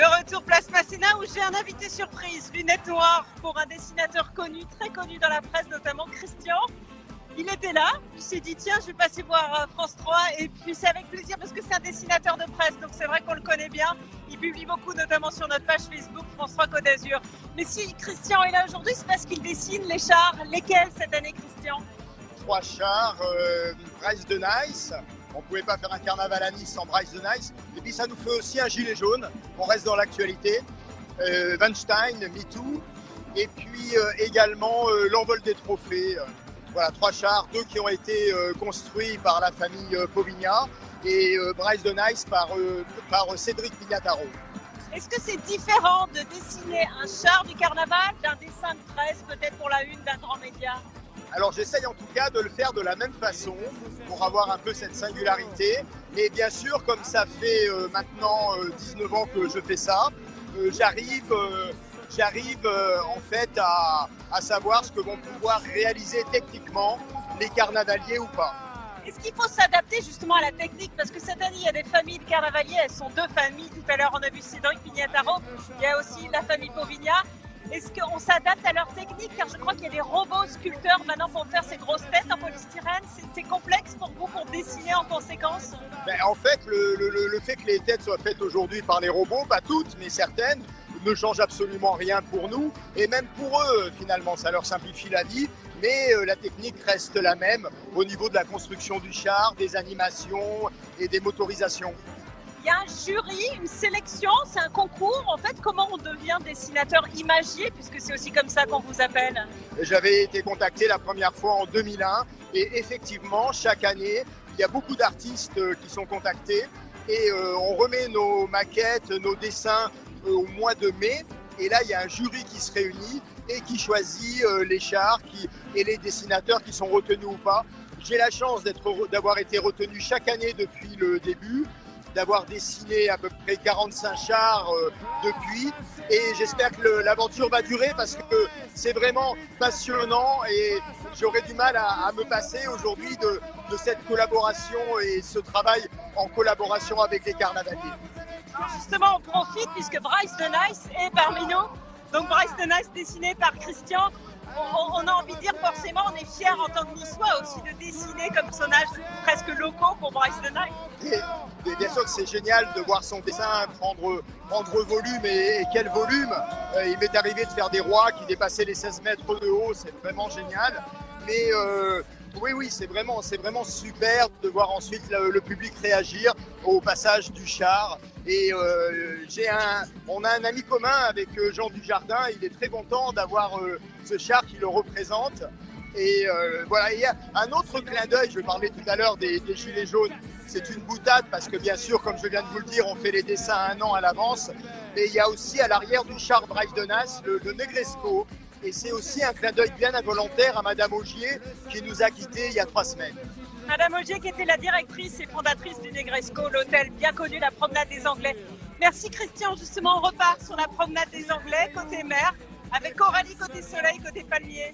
De retour place Masséna où j'ai un invité surprise, lunettes noires pour un dessinateur connu, très connu dans la presse, notamment Christian. Il était là, il s'est dit tiens je vais passer voir France 3 et puis c'est avec plaisir parce que c'est un dessinateur de presse donc c'est vrai qu'on le connaît bien. Il publie beaucoup notamment sur notre page Facebook France 3 Côte d'Azur. Mais si Christian est là aujourd'hui c'est parce qu'il dessine les chars. Lesquels cette année Christian? 3 chars, Bryce de Nice. On ne pouvait pas faire un carnaval à Nice sans Bryce de Nice. Et puis ça nous fait aussi un gilet jaune. On reste dans l'actualité. Weinstein, MeToo. Et puis également l'envol des trophées. Voilà, 3 chars, 2 qui ont été construits par la famille Povigna et Bryce de Nice par Cédric Pignataro. Est-ce que c'est différent de dessiner un char du carnaval d'un dessin de presse, peut-être pour la une d'un grand média? Alors j'essaye en tout cas de le faire de la même façon pour avoir un peu cette singularité. Et bien sûr, comme ça fait maintenant 19 ans que je fais ça, j'arrive en fait à savoir ce que vont pouvoir réaliser techniquement les carnavaliers ou pas. Est-ce qu'il faut s'adapter justement à la technique? Parce que cette année, il y a des familles de carnavaliers, elles sont 2 familles. Tout à l'heure, on a vu Cédric Pignataro, il y a aussi la famille Povigna. Est-ce qu'on s'adapte à leur technique? Car je crois qu'il y a des robots sculpteurs maintenant pour faire ces grosses têtes en polystyrène. C'est complexe pour vous pour dessiner en conséquence? En fait, le fait que les têtes soient faites aujourd'hui par les robots, pas toutes, mais certaines, ne change absolument rien pour nous. Et même pour eux, finalement, ça leur simplifie la vie. Mais la technique reste la même au niveau de la construction du char, des animations et des motorisations. Il y a un jury, une sélection, c'est un concours. En fait, comment on devient dessinateur imagier, puisque c'est aussi comme ça qu'on vous appelle? J'avais été contacté la première fois en 2001 et effectivement, chaque année, il y a beaucoup d'artistes qui sont contactés et on remet nos maquettes, nos dessins au mois de mai. Et là, il y a un jury qui se réunit et qui choisit les chars et les dessinateurs qui sont retenus ou pas. J'ai la chance d'avoir été retenu chaque année depuis le début, d'avoir dessiné à peu près 45 chars depuis. Et j'espère que l'aventure va durer parce que c'est vraiment passionnant et j'aurais du mal à me passer aujourd'hui de cette collaboration et ce travail en collaboration avec les carnavaliers. Alors justement, on profite puisque Bryce de Nice est parmi nous. Donc Bryce de Nice dessiné par Christian. On a envie de dire forcément, on est fiers en tant que Niçois aussi de dessiner comme personnages presque locaux pour Bryce de Nice. Et bien sûr que c'est génial de voir son dessin prendre volume et quel volume. Il m'est arrivé de faire des rois qui dépassaient les 16 mètres de haut, c'est vraiment génial. Mais oui, c'est vraiment super de voir ensuite le public réagir au passage du char. Et on a un ami commun avec Jean Dujardin, il est très content d'avoir ce char qui le représente. Et voilà, il y a un autre clin d'œil, je parlais tout à l'heure des gilets jaunes, c'est une boutade parce que bien sûr, comme je viens de vous le dire, on fait les dessins 1 an à l'avance. Mais il y a aussi à l'arrière du char Bryce de Nice le Negresco. Et c'est aussi un clin d'œil bien involontaire à Madame Augier qui nous a quittés il y a 3 semaines. Madame Augier qui était la directrice et fondatrice du Negresco, l'hôtel bien connu, la promenade des Anglais. Merci Christian, justement on repart sur la promenade des Anglais, côté mer, avec Aurélie côté soleil, côté palmier.